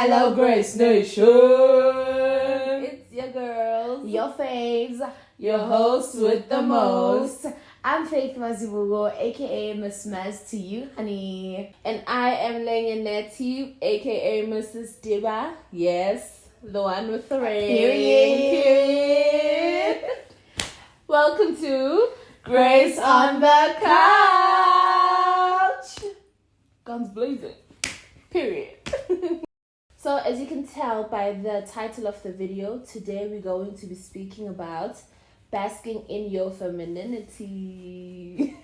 Hello, Grace Nation. It's your girls, Your faves, your hosts with the most. I'm Faith Mazibugo, aka Miss Maz to you, honey. And I am Lenyanetti, aka Mrs. Diba. Yes, the one with the rain. Period. Welcome to Grace on the Couch. Guns blazing. Period. So as you can tell by the title of the video, today we're going to be speaking about basking in your femininity.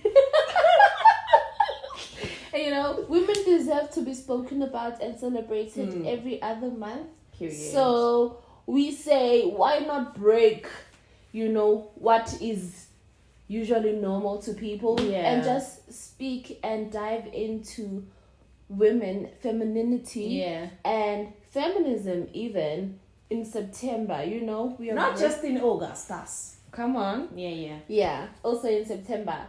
And you know, women deserve to be spoken about and celebrated every other month. Period. So we say, why not break, what is usually normal to people, and just speak and dive into women, femininity, and feminism even in September. We are Not just in August, us. Come on. Yeah. Also in September.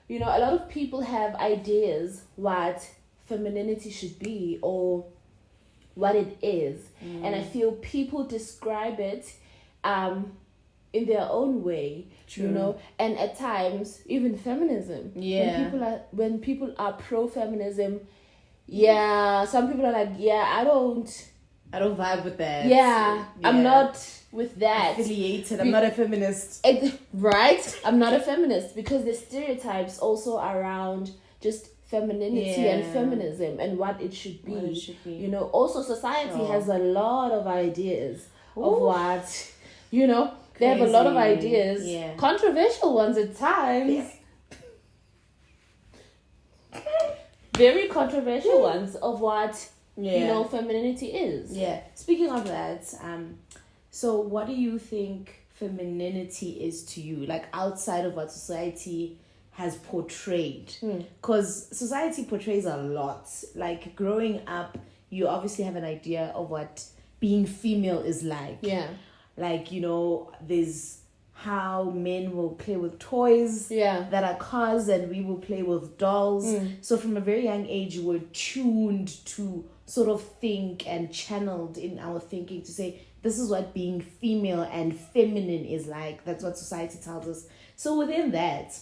A lot of people have ideas what femininity should be or what it is. And I feel people describe it in their own way. True. And at times even feminism. Yeah. When people are pro-feminism, some people are like, I don't vibe with that. I'm not with that. Affiliated. I'm not a feminist. Right? I'm not a feminist because the stereotypes also around just femininity and feminism and what it should be. Also society has a lot of ideas of what, they have a lot of ideas. Controversial ones at times. Very controversial ones of what femininity is. Speaking of that, so what do you think femininity is to you, like outside of what society has portrayed? Because society portrays a lot. Like growing up, you obviously have an idea of what being female is like. Like, there's how men will play with toys that are cars and we will play with dolls. So from a very young age, we're tuned to sort of think and channeled in our thinking to say, this is what being female and feminine is like. That's what society tells us. So within that,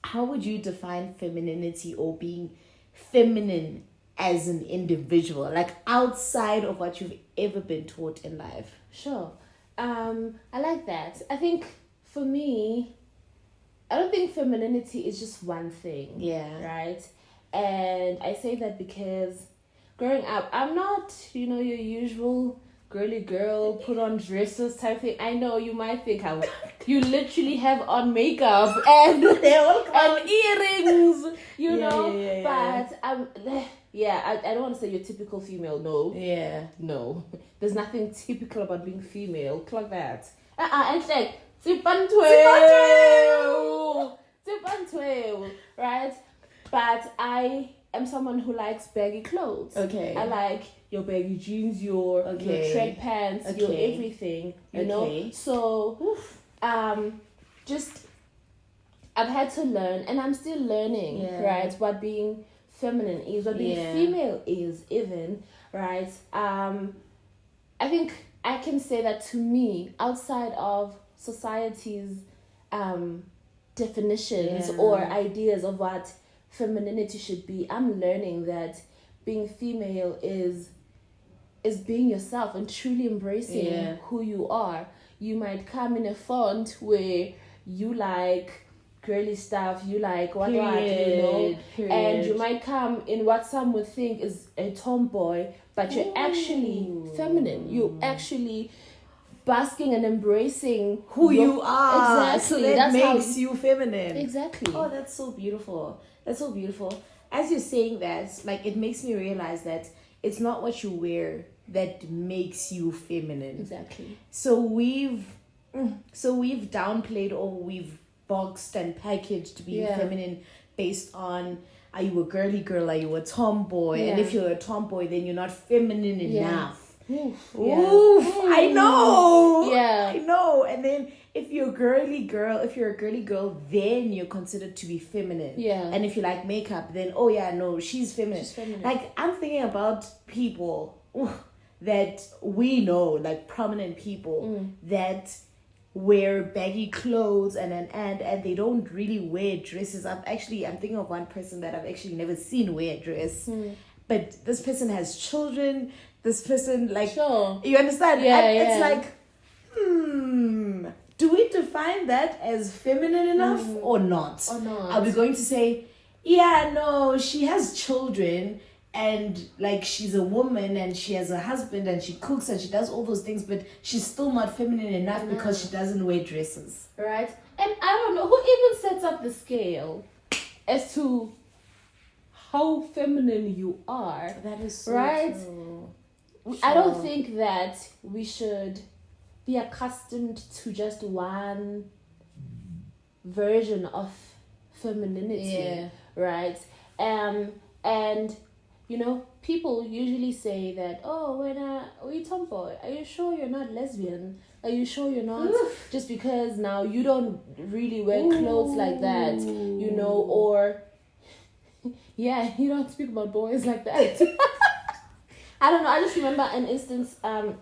how would you define femininity or being feminine as an individual, like outside of what you've ever been taught in life? Sure. I like that. I think for me, I don't think femininity is just one thing. Right? And I say that because growing up, I'm not, your usual girly girl, put on dresses type thing. I know you might think you literally have on makeup and on earrings, but I don't want to say you're typical female. No. No. There's nothing typical about being female. Clock that. And like, right? But I am someone who likes baggy clothes. I like your baggy jeans, your tread pants, your everything, you know? So, just, I've had to learn, and I'm still learning, right? What being feminine is, what being female is even, right? I think I can say that to me, outside of society's definitions or ideas of what femininity should be, I'm learning that being female is being yourself and truly embracing who you are. You might come in a font where you like girly stuff, you like what, and you might come in what some would think is a tomboy, but you're actually feminine. You're actually basking and embracing who you are. Exactly. So that makes you feminine. Exactly. Oh, that's so beautiful. That's so beautiful. As you're saying that, like, it makes me realize that it's not what you wear that makes you feminine. Exactly. So we've downplayed or we've boxed and packaged being feminine based on, are you a girly girl, are you a tomboy? And if you're a tomboy, then you're not feminine enough. Oof, I know. I know. And then if you're a girly girl, then you're considered to be feminine. And if you like makeup, then she's feminine. She's feminine. Like, I'm thinking about people that we know, like prominent people that wear baggy clothes and they don't really wear dresses. I'm thinking of one person that I've actually never seen wear a dress. But this person has children. This person, like, sure. You understand? Yeah, and yeah. It's like, do we define that as feminine enough or not? Or not? Are we going to say, yeah, no, she has children and like she's a woman and she has a husband and she cooks and she does all those things, but she's still not feminine enough because she doesn't wear dresses. Right? And I don't know who even sets up the scale as to how feminine you are. That is so right. true. I don't think that we should be accustomed to just one version of femininity, right? And you know, people usually say that, oh, are you tomboy? Are you sure you're not lesbian? Are you sure you're not? Just because now you don't really wear clothes like that, you know, or yeah, you don't speak about boys like that. I don't know. I just remember an instance. I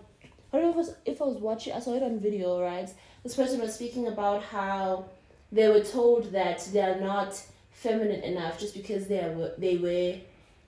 don't know if I was watching. I saw it on video. Right, this person was speaking about how they were told that they are not feminine enough just because they wear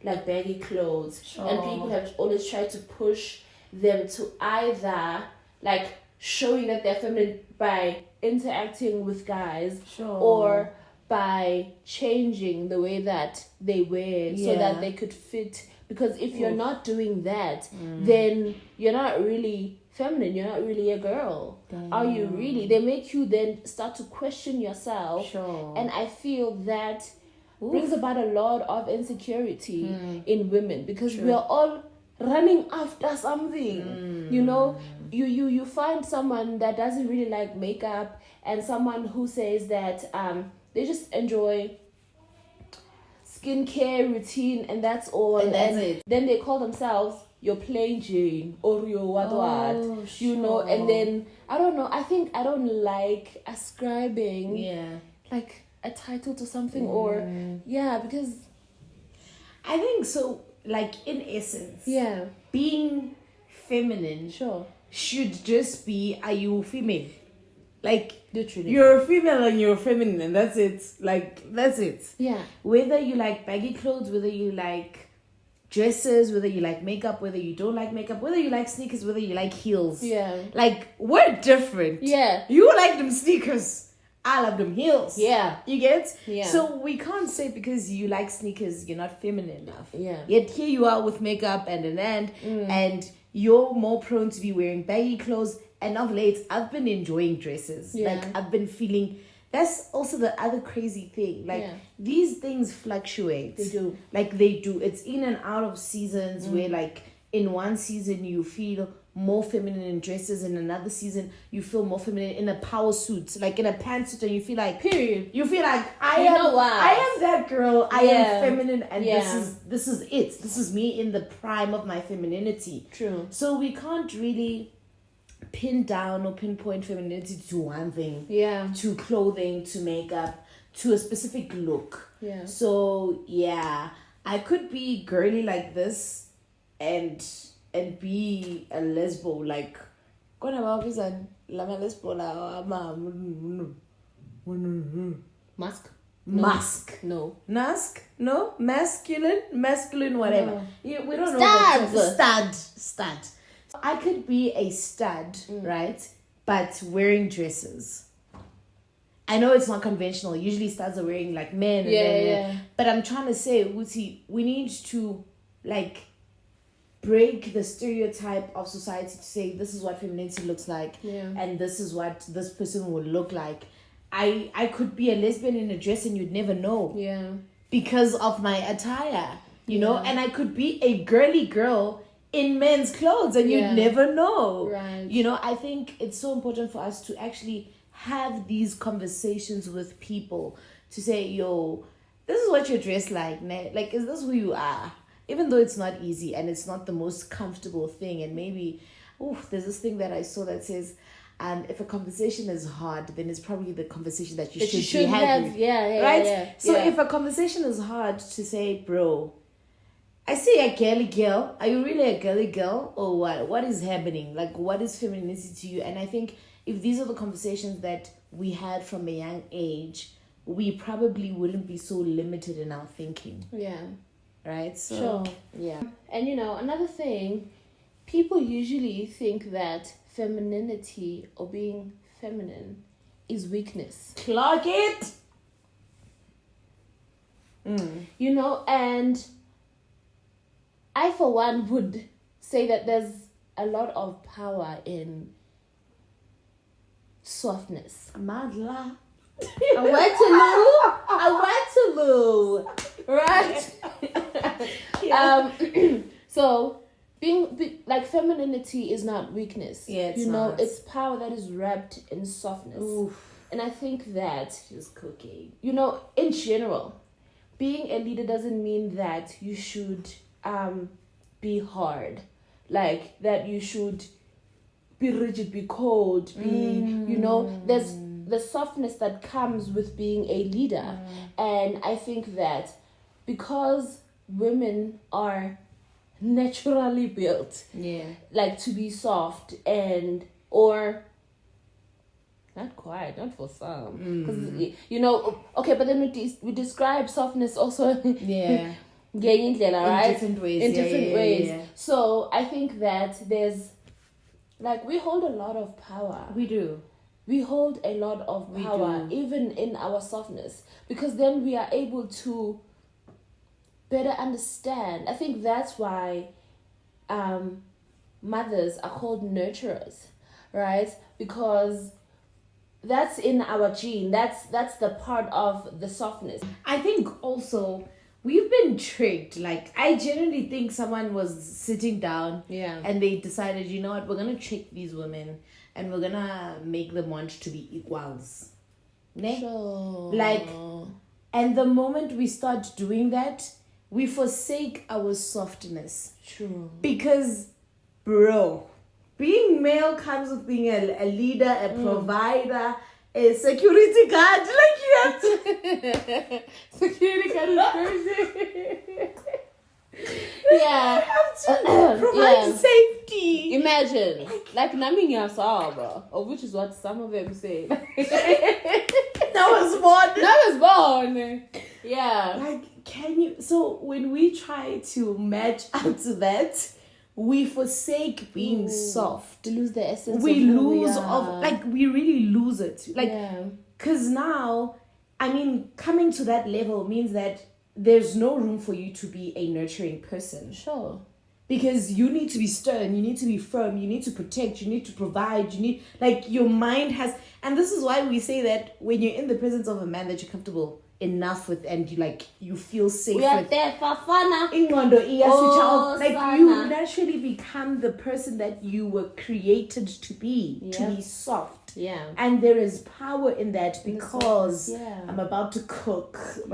like baggy clothes, and people have always tried to push them to either like showing that they're feminine by interacting with guys, or by changing the way that they wear so that they could fit. Because if you're not doing that, then you're not really feminine. You're not really a girl. Damn. Are you really? They make you then start to question yourself. Sure. And I feel that brings about a lot of insecurity in women, because we are all running after something. You know, you find someone that doesn't really like makeup, and someone who says that they just enjoy skincare routine and that's all, and that's it. Then they call themselves your plain Jane or your what, you know. And then I don't know, I think I don't like ascribing like a title to something or because I think so, like in essence being feminine should just be, are you female? Like, literally, you're a female and you're feminine, and that's it. Like, that's it. Yeah. Whether you like baggy clothes, whether you like dresses, whether you like makeup, whether you don't like makeup, whether you like sneakers, whether you like heels. Yeah. Like, we're different. Yeah. You like them sneakers. I love them heels. Yeah. You get? Yeah. So we can't say because you like sneakers, you're not feminine enough. Yeah. Yet here you are with makeup and you're more prone to be wearing baggy clothes. And of late, I've been enjoying dresses. Yeah. Like, I've been feeling... That's also the other crazy thing. Like, these things fluctuate. They do. Like, they do. It's in and out of seasons where, like, in one season, you feel more feminine in dresses. In another season, you feel more feminine in a power suit. Like, in a pantsuit, and you feel like... Period. You feel like, I am that girl. I am feminine. And this is it. This is me in the prime of my femininity. True. So, we can't really... pin down or pinpoint femininity to one thing, to clothing, to makeup, to a specific look. So I could be girly like this and be a lesbo, like masculine, whatever. No. Yeah, we don't know. Stud. I could be a stud, right? But wearing dresses. I know it's not conventional. Usually studs are wearing like men. But I'm trying to say, Uti, we need to like break the stereotype of society to say this is what femininity looks like. And this is what this person would look like. I could be a lesbian in a dress and you'd never know. Yeah. Because of my attire, you know? And I could be a girly girl in men's clothes and you'd never know. Right. You know, I think it's so important for us to actually have these conversations with people to say, yo, this is what you're dressed like. Like, is this who you are? Even though it's not easy and it's not the most comfortable thing. And maybe, there's this thing that I saw that says, if a conversation is hard, then it's probably the conversation that you should be having. Right? So if a conversation is hard to say, bro, I see a girly girl. Are you really a girly girl or what? What is happening? Like, what is femininity to you? And I think if these are the conversations that we had from a young age, we probably wouldn't be so limited in our thinking. Yeah. Right? So, sure. Yeah. And another thing, people usually think that femininity or being feminine is weakness. Clock it! And I, for one, would say that there's a lot of power in softness. Madla. A Waterloo, right? Yeah. So like femininity is not weakness. Yeah, it's not. It's power that is wrapped in softness. Oof. And I think that She's cooking. In general, being a leader doesn't mean that you should be hard, like that you should be rigid, be cold, there's the softness that comes with being a leader. And I think that because women are naturally built, like to be soft or not quite, not for some, because okay, but then we describe softness also right? in different ways. In different ways. Yeah. So I think that there's we hold a lot of power. We do. We hold a lot of power, even in our softness, because then we are able to better understand. I think that's why mothers are called nurturers, right? Because that's in our gene. That's the part of the softness. I think also we've been tricked. Like, I genuinely think someone was sitting down and they decided, you know what, we're going to trick these women and we're going to make them want to be equals. Ne? Sure. Like, and the moment we start doing that, we forsake our softness. True. Because, bro, being male comes with being a leader, a provider, a security guard. Like, you have to... Security guard is crazy. Yeah. You have to provide safety. Imagine. Like, naming yourself, or which is what some of them say. That was born. Yeah. Like, can you... So, when we try to match up to that... we forsake being soft. To lose the essence. We lose we really lose it. Because now, I mean, coming to that level means that there's no room for you to be a nurturing person. Sure. Because you need to be stern, you need to be firm, you need to protect, you need to provide, you need, your mind has, and this is why we say that when you're in the presence of a man that you're comfortable enough with and you feel safe we are with. there for fun. You naturally become the person that you were created to be soft. Yeah. And there is power in that because I'm about to cook. I'm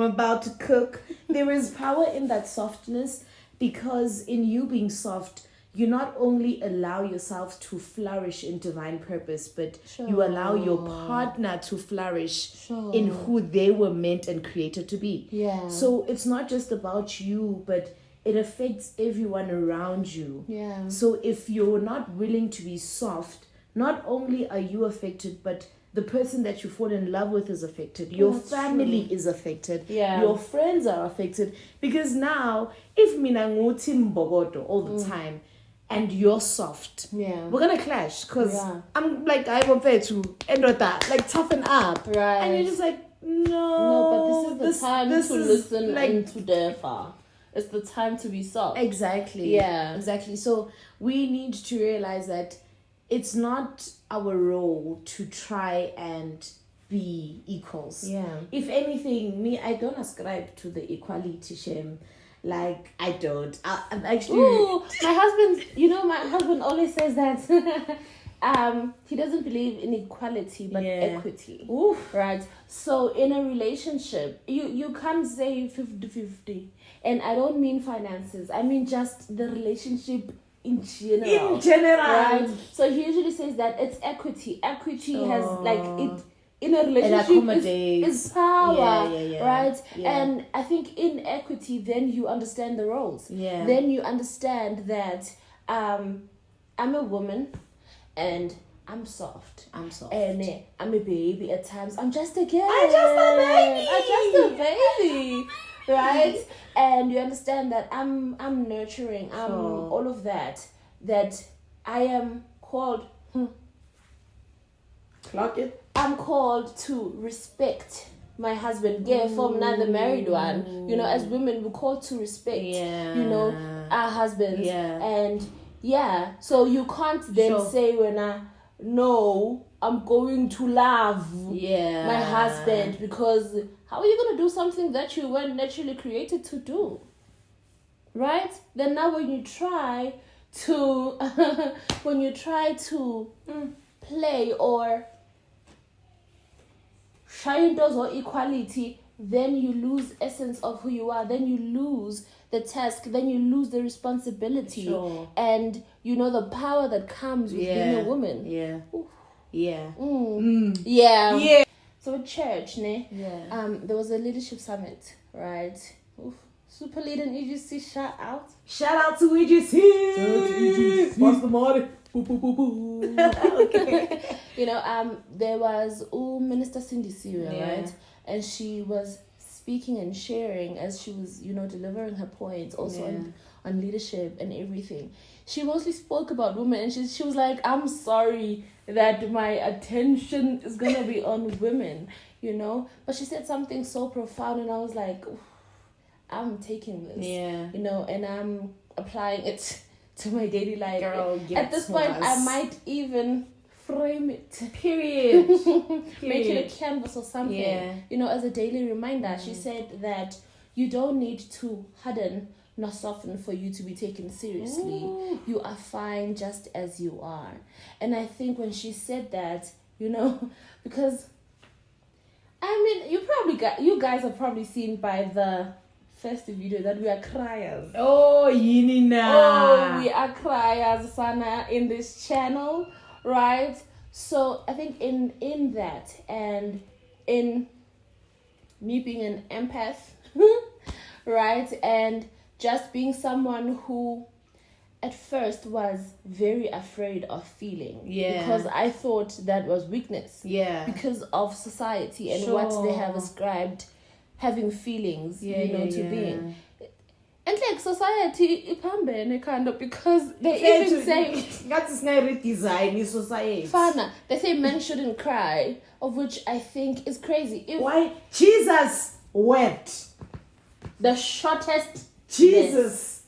about to cook. There is power in that softness because in you being soft, you not only allow yourself to flourish in divine purpose, but you allow your partner to flourish in who they were meant and created to be. Yeah. So it's not just about you, but it affects everyone around you. Yeah. So if you're not willing to be soft, not only are you affected, but the person that you fall in love with is affected. Your family is affected. Yeah. Your friends are affected. Because now, if mina nguthi mbogodo all the time, and you're soft, we're gonna clash. Because I'm like, I want to toughen up. Right. And you're just like, no, but this is the time to listen and to differ. It's the time to be soft. Exactly. Yeah. Exactly. So we need to realize that it's not our role to try and be equals. Yeah. If anything, I don't ascribe to the equality shame. Like, I don't. I'm actually... Ooh, my husband always says that he doesn't believe in equality, but equity. Ooh. Right? So, in a relationship, you can't say 50-50. And I don't mean finances. I mean just the relationship in general. Right? So, he usually says that it's equity. Equity has, in a relationship is power, right? Yeah. And I think in equity, then you understand the roles. Yeah. Then you understand that I'm a woman and I'm soft. And I'm a baby at times. I'm just a girl. I'm just a baby. Right? And you understand that I'm nurturing. I'm all of that. That I am called... Clock it. I'm called to respect my husband. Yeah, from another married one. You know, as women, we're called to respect, you know, our husbands. Yeah. And so you can't then say I'm going to love my husband, because how are you going to do something that you weren't naturally created to do? Right? Then now when you try to play or shine those or equality, then you lose essence of who you are. Then you lose the task. Then you lose the responsibility. And you know the power that comes with being a woman. Yeah. So at church, there was a leadership summit, right? Super leader in EGC, shout out to EGC. What's the money? Okay. You know, there was Minister Cindy Syria, right? And she was speaking and sharing as she was, you know, delivering her points also on leadership and everything. She mostly spoke about women, and she was like, I'm sorry that my attention is gonna be on women, you know. But she said something so profound, and I was like, I'm taking this, you know, and I'm applying it to my daily life. Girl, at this point, I might even frame it. Period. Make it a canvas or something. You know, as a daily reminder. She said that you don't need to harden nor soften for you to be taken seriously. You are fine just as you are. And I think when she said that, you know, because I mean, you guys have probably seen by the first video that we are criers. Oh, Yinina. We are criers, Sana, in this channel, right? So I think in that, and in me being an empath, right, and just being someone who at first was very afraid of feeling, because I thought that was weakness, because of society and what they have ascribed having feelings, you know, to being. And like society, kind of, because they even say that's redesign in society. Fana, they say men shouldn't cry, of which I think is crazy. Why Jesus wept? The shortest. Jesus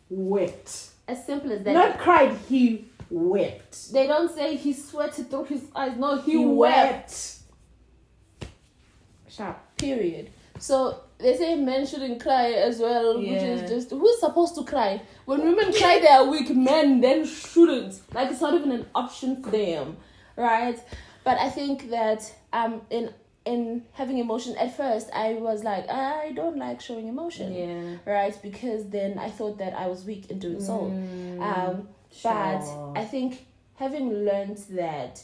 wept. As simple as that. Not cried, he wept. They don't say he sweated through his eyes. No, he wept. Sharp. Period. So they say men shouldn't cry as well, which is just, who's supposed to cry? When women cry, they are weak. Men then shouldn't. Like, it's not even an option for them, right? But I think that in having emotion, at first I was like, I don't like showing emotion, right? Because then I thought that I was weak in doing so. But I think having learned that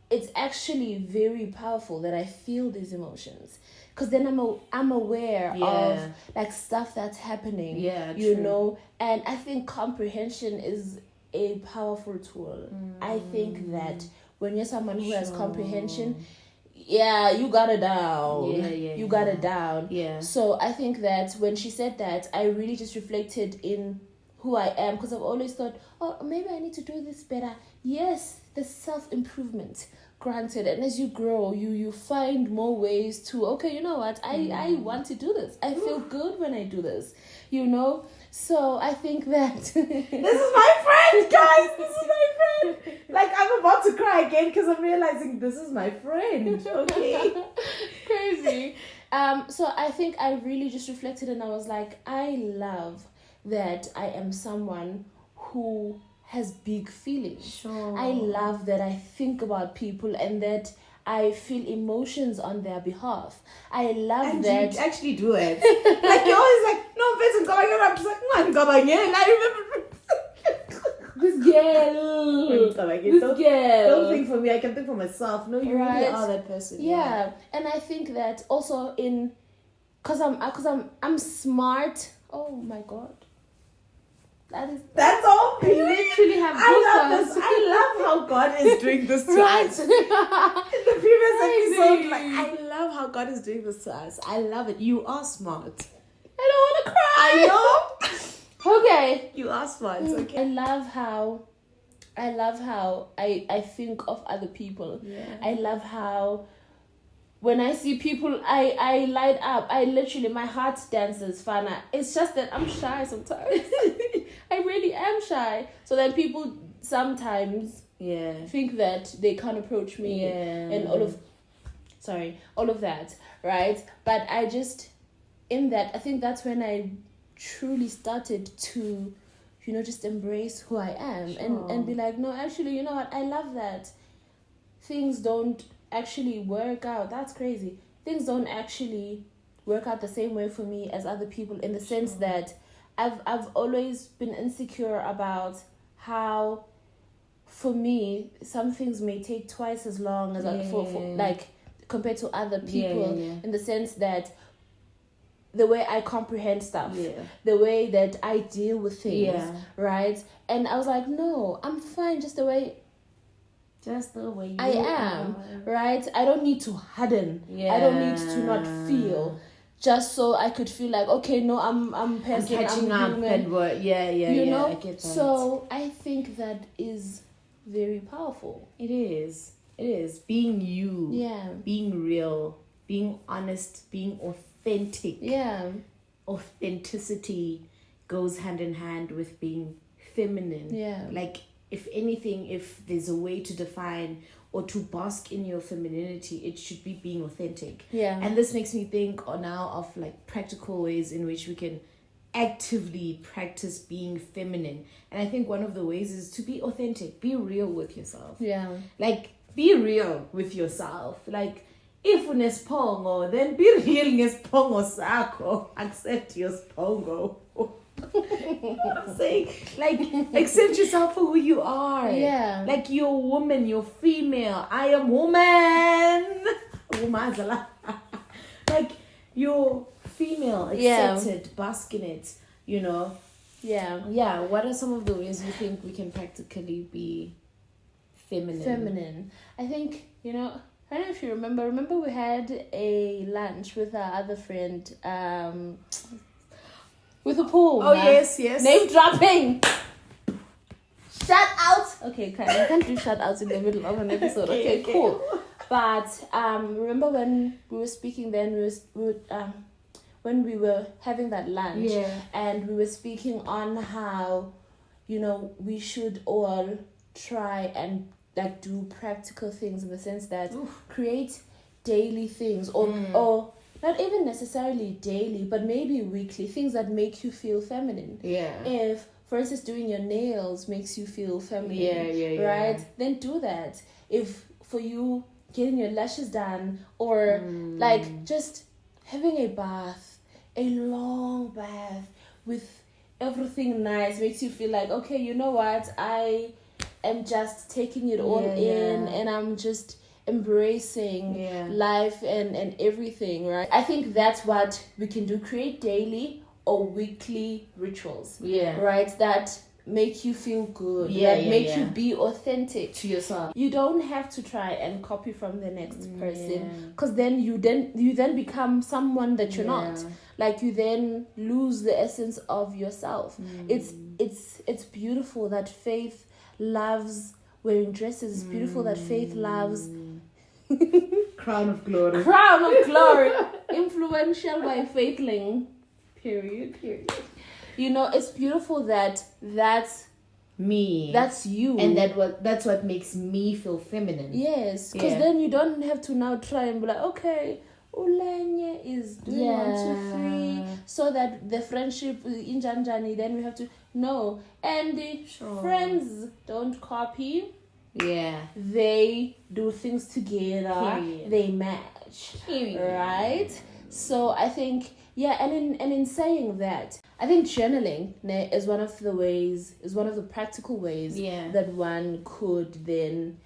it's actually very powerful that I feel these emotions, because then I'm aware of like stuff that's happening, you know. And I think comprehension is a powerful tool. I think that when you're someone who has comprehension, you got it down. You got it down. So I think that when she said that, I really just reflected in who I am, because I've always thought, oh, maybe I need to do this better. Yes, the self-improvement, granted. And as you grow, you find more ways to, okay, you know what, I want to do this. I feel good when I do this, you know. So I think that this is my friend, guys. This is my friend. Like, I'm about to cry again because I'm realizing this is my friend. Okay. Crazy. So I think I really just reflected, and I was like, I love that I am someone who has big feelings. I love that I think about people and that I feel emotions on their behalf. I love and that. You actually do it. Like, you're always like, no, I'm going on. I'm just like, I remember. Because girl. Don't think for me. I can think for myself. No, you really are that person. Yeah. And I think that also cause I'm smart. Oh my God. That's all. I literally have goosebumps. I love how God is doing this to us. In the previous episode, I love how God is doing this to us. I love it. You are smart. I don't want to cry. I know. Okay. You are smart. Okay. I love how I think of other people. Yeah. I love how when I see people, I light up. I literally, my heart dances, Fana. It's just that I'm shy sometimes. I really am shy. So then people sometimes think that they can't approach me and all of that, right? But I just, I think that's when I truly started to, just embrace who I am and be like, no, actually, you know what? I love that. Things don't actually work out. That's crazy. Things don't actually work out the same way for me as other people, in the sense that I've always been insecure about how, for me, some things may take twice as long as like compared to other people, in the sense that the way I comprehend stuff, the way that I deal with things, right? And I was like, no, I'm fine just the way I am, right? I don't need to harden. I don't need to not feel, just so I could feel like, okay, no, I'm person, catching up human. and what? You know. I get that. So I think that is very powerful. It is being you, being real, being honest, being authentic. Authenticity goes hand in hand with being feminine. Like, if anything, if there's a way to define or to bask in your femininity, it should be being authentic. And this makes me think now of like practical ways in which we can actively practice being feminine. And I think one of the ways is to be authentic, be real with yourself. Like, be real with yourself. Like, if unespongo, then be real ngespongo sakho. Accept your spongo. I'm saying, like, accept yourself for who you are. Like, you're a woman, you're female. I am woman. Like, you're female, accept it, bask in it, What are some of the ways you think we can practically be feminine? I think, I don't know if you remember we had a lunch with our other friend, with a pool. Oh, yes. Name dropping. Shout out. Okay, you can't do shout outs in the middle of an episode. Okay, cool. But remember when we were speaking then, when we were having that lunch, and we were speaking on how, we should all try and like do practical things, in the sense that create daily things or not even necessarily daily, but maybe weekly, things that make you feel feminine. If, for instance, doing your nails makes you feel feminine, right? Then do that. If for you, getting your lashes done, or like just having a bath, a long bath with everything nice, makes you feel like, okay, you know what? I am just taking it all in, and I'm just embracing life and everything, right? I think that's what we can do. Create daily or weekly rictuals, right? That make you feel good, that make you be authentic to yourself. You don't have to try and copy from the next person, because then you then become someone that you're not. Like, you then lose the essence of yourself. It's beautiful that Faith loves wearing dresses. It's beautiful that Faith loves Crown of Glory. Influential by Faithling. Period. It's beautiful that that's me. That's you. And that's what makes me feel feminine. Yes. Because then you don't have to now try and be like, okay, Ulenye is doing 1, 2, 3, so that the friendship in Janjani, then we have to no. And the friends don't copy. They do things together. They match. Right? So I think, and in saying that, I think journaling is one of the practical ways that one could then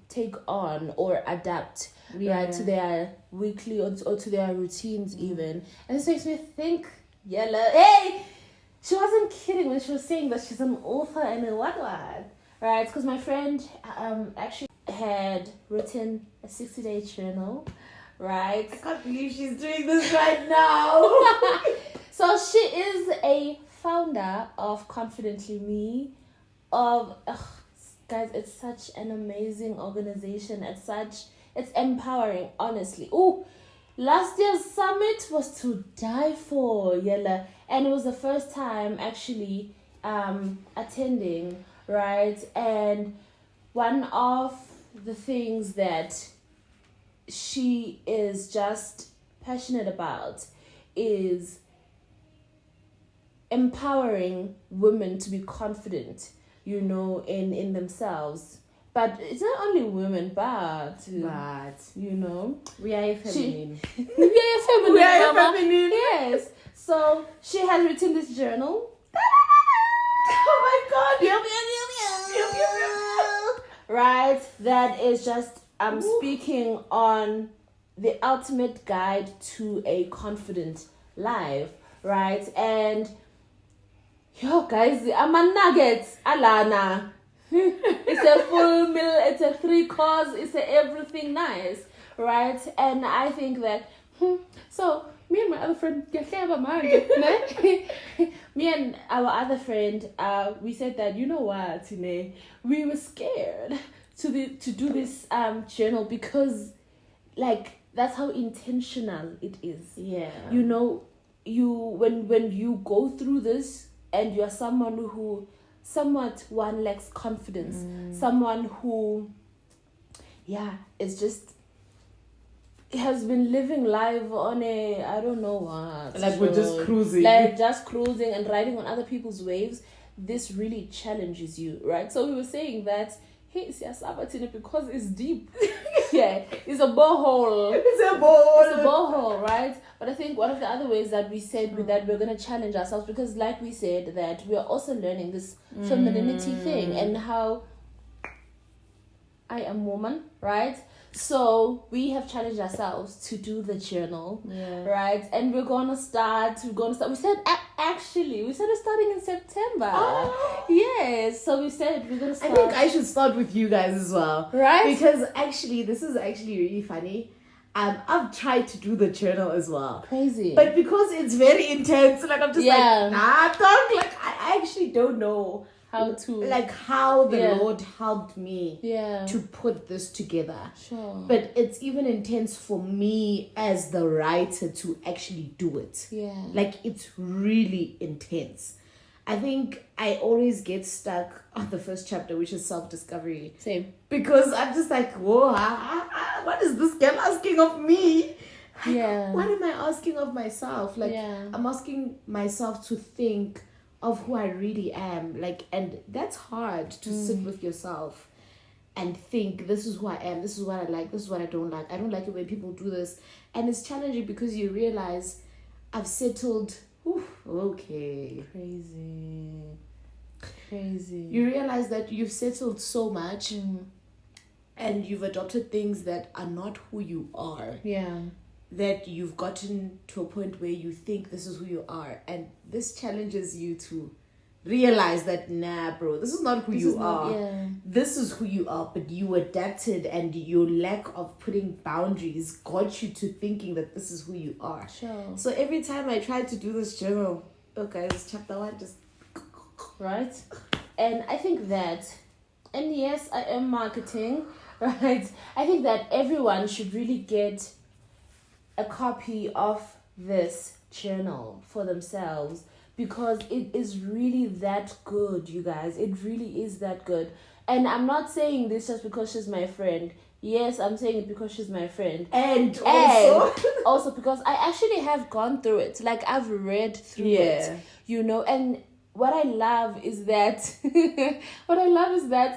take on or adapt right to their weekly or to their routines even. And this makes me think, hey, she wasn't kidding when she was saying that she's an author and a what, right? Because my friend actually had written a 60-day journal, right? I can't believe she's doing this right now. So she is a founder of Confidently Me, guys, it's such an amazing organization. It's empowering, honestly. Oh, last year's summit was to die for, Yella. And it was the first time actually attending, right? And one of the things that she is just passionate about is empowering women to be confident, in themselves. But it's not only women, but we are feminine. We are feminine. We are feminine. Yes. So she has written this journal. Oh my God! Right. That is just speaking on the ultimate guide to a confident life. Right. And guys, I'm a nuggets, Alana. It's a full meal, it's a 3-course, it's a everything nice, right? And I think that, so me and my other friend, me and our other friend, we said that, you know what, we were scared to do this journal because, that's how intentional it is. Yeah. When you go through this, and you're someone who one lacks confidence, someone who is just has been living life on a I don't know what, we're just cruising, and riding on other people's waves. This really challenges you, right? So we were saying that, hey, Sabatine, because it's deep. It's a borehole. It's a borehole, right? But I think one of the other ways that we said that we're going to challenge ourselves, because like we said that we are also learning this femininity thing and how I am woman, right? So we have challenged ourselves to do the journal, right? And we're gonna start. We said we're starting in September. Oh. Yes, so we said we're gonna start. I think I should start with you guys as well, right? Because this is actually really funny. I've tried to do the journal as well. Crazy, but because it's very intense, I'm just I actually don't know how the Lord helped me to put this together. Sure. But it's even intense for me as the writer to actually do it. Yeah. It's really intense. I think I always get stuck on the first chapter, which is self-discovery. Same. Because I'm just whoa, what is this girl asking of me? Yeah. What am I asking of myself? I'm asking myself to think of who I really am, and that's hard to sit with yourself and think, this is who I am, this is what I like, this is what I don't like. I don't like it when people do this, and it's challenging because you realize I've settled. Okay, crazy. You realize that you've settled so much, and you've adopted things that are not who you are. Yeah. That you've gotten to a point where you think this is who you are, and this challenges you to realize that, nah, bro, this is not who you are. This is who you are, but you adapted, and your lack of putting boundaries got you to thinking that this is who you are. Sure. So every time I try to do this journal, guys, chapter 1 just right. And I think that, and yes, I am marketing, right? I think that everyone should really get a copy of this journal for themselves, because it is really that good, you guys. It really is that good. And I'm not saying this just because she's my friend. Yes, I'm saying it because she's my friend. And also because I actually have gone through it. I've read through it, and what I love is that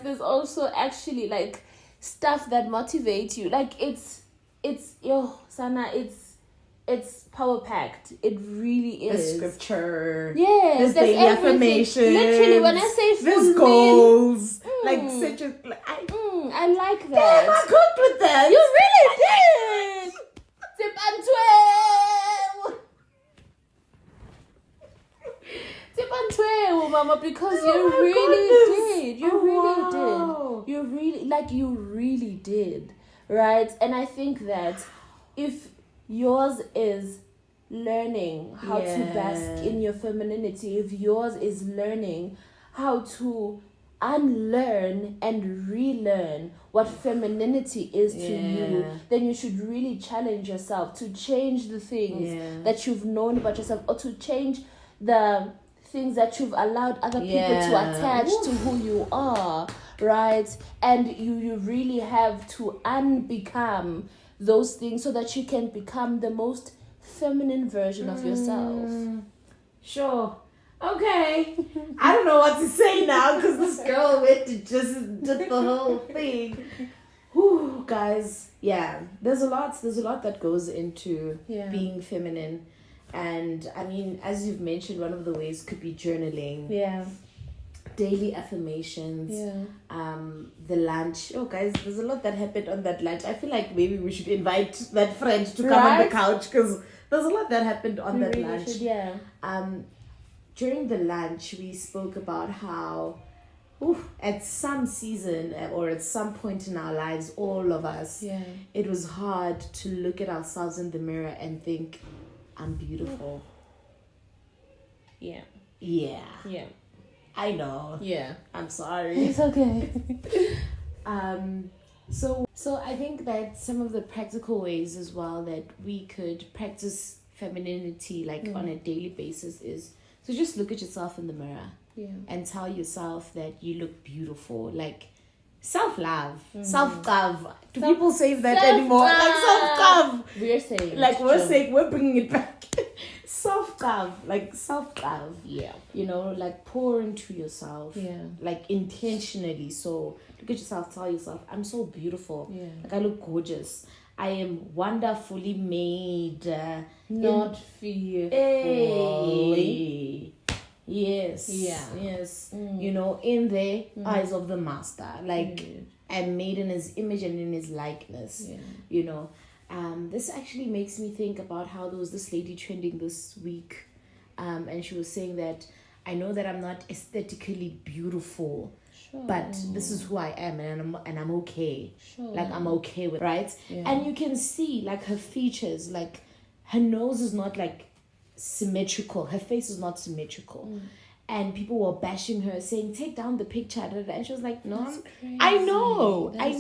there's also actually stuff that motivates you. It's it's power packed. It really is. There's scripture. Yes, there's daily affirmations. Literally, when I say there's goals, like such a I like that. Damn, I cooked with that. You really did. Tip and twelve. Tip and twelve, Mama, because you really did. You really did. You really did. Right? And I think that if yours is learning how to bask in your femininity, if yours is learning how to unlearn and relearn what femininity is to you, then you should really challenge yourself to change the things that you've known about yourself, or to change the things that you've allowed other people to attach to who you are, right? And you really have to unbecome those things so that you can become the most feminine version of yourself. Sure. Okay. I don't know what to say now because this girl went to just did the whole thing. Whew, guys. Yeah. There's a lot that goes into being feminine. And I mean, as you've mentioned, one of the ways could be journaling. Yeah. Daily affirmations. The lunch. Oh, guys, there's a lot that happened on that lunch. I feel like maybe we should invite that friend to come on the couch because there's a lot that happened on that lunch. During the lunch, we spoke about how at some season or at some point in our lives, all of us, it was hard to look at ourselves in the mirror and think, I'm beautiful. Yeah. I know. Yeah. I'm sorry. It's okay. So I think that some of the practical ways as well that we could practice femininity like on a daily basis is to just look at yourself in the mirror and tell yourself that you look beautiful. Like self-love, self-love. Do people say that anymore? Like self-love. We're saying. Like we're bringing it back. Self-love, like self-love. Yeah. You know, like pour into yourself. Yeah. Like intentionally. So look at yourself, tell yourself, I'm so beautiful. Yeah. Like I look gorgeous. I am wonderfully made. Not fearfully. Hey. Yes. Yeah. Yes. You know, in the eyes of the master. Like I'm made in his image and in his likeness. Yeah. You know. This actually makes me think about how there was this lady trending this week. And she was saying that I know that I'm not aesthetically beautiful. Sure. But this is who I am, and I'm okay. Sure. Like I'm okay with, right? Yeah. And you can see like her features, like her nose is not like symmetrical. Her face is not symmetrical. And people were bashing her, saying, "Take down the picture." And she was like, "No, I know. I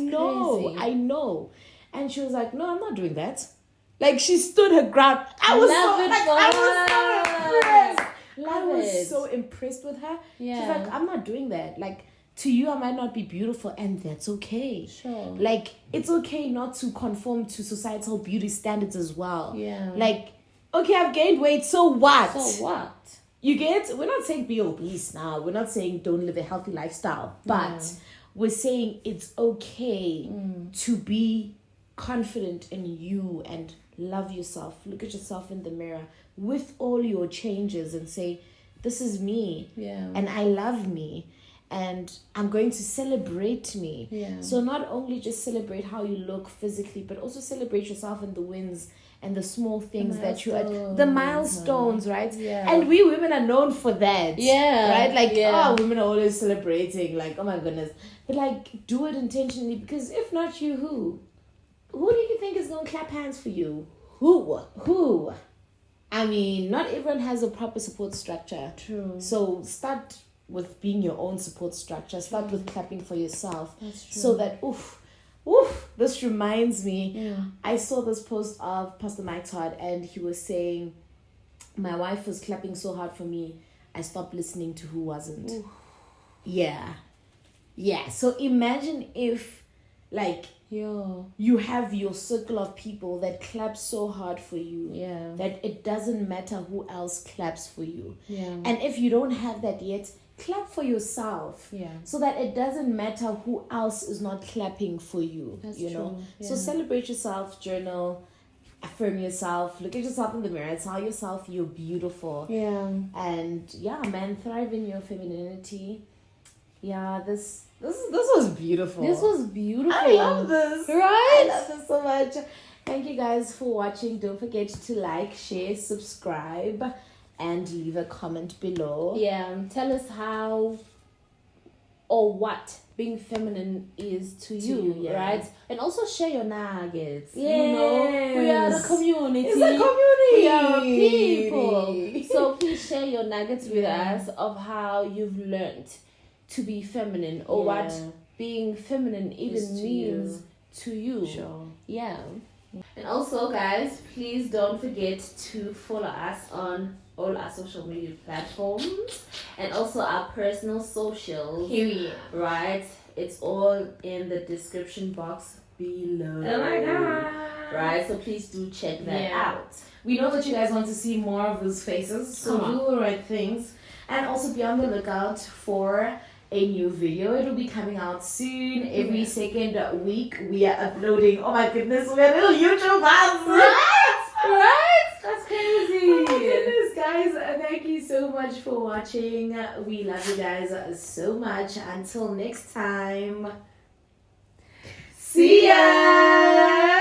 know." And she was like, "No, I'm not doing that." Like she stood her ground. I was so impressed with her. Yeah. She's like, "I'm not doing that. Like to you, I might not be beautiful, and that's okay. Sure. Like it's okay not to conform to societal beauty standards as well. Yeah. Like, okay, I've gained weight. So what? So what? You get? We're not saying be obese now. We're not saying don't live a healthy lifestyle. But we're saying it's okay to be confident in you and love yourself. Look at yourself in the mirror with all your changes and say, this is me. Yeah. And I love me. And I'm going to celebrate me. Yeah. So not only just celebrate how you look physically, but also celebrate yourself in the wins and the small things that you are, the milestones, right? Yeah. And we women are known for that. Yeah. Right? Like, women are always celebrating, like, oh my goodness. But like, do it intentionally, because if not you, who? Who do you think is going to clap hands for you? Who? I mean, not everyone has a proper support structure. True. So start with being your own support structure. Start with clapping for yourself. That's true. So that, this reminds me. Yeah. I saw this post of Pastor Mike Todd, and he was saying, my wife was clapping so hard for me, I stopped listening to who wasn't. Oof. Yeah. So imagine if, like, you have your circle of people that clap so hard for you that it doesn't matter who else claps for you. Yeah. And if you don't have that yet, clap for yourself. Yeah. So that it doesn't matter who else is not clapping for you. That's you know. true. Yeah. So celebrate yourself, journal, affirm yourself, look at yourself in the mirror, tell yourself you're beautiful. Yeah. And yeah, man, thrive in your femininity. Yeah, this was beautiful. This was beautiful. I love this. Right? I love this so much. Thank you guys for watching. Don't forget to like, share, subscribe, and leave a comment below. Yeah, tell us how or what being feminine is to you, right? And also share your nuggets. Yes. You know, we are the community. It's a community. We are people. So please share your nuggets with us of how you've learned to be feminine or what being feminine even means to you. Sure. Yeah. And also, guys, please don't forget to follow us on all our social media platforms and also our personal socials. Period. Right? It's all in the description box below. Oh my god. Right? So please do check that out. We know that you guys want to see more of those faces, so do the right things. And also be on the lookout for a new video. It'll be coming out soon. Every second week we are uploading. Oh my goodness, we're little YouTubers. Right? That's crazy. Oh my goodness, guys. Thank you so much for watching. We love you guys so much. Until next time. See ya.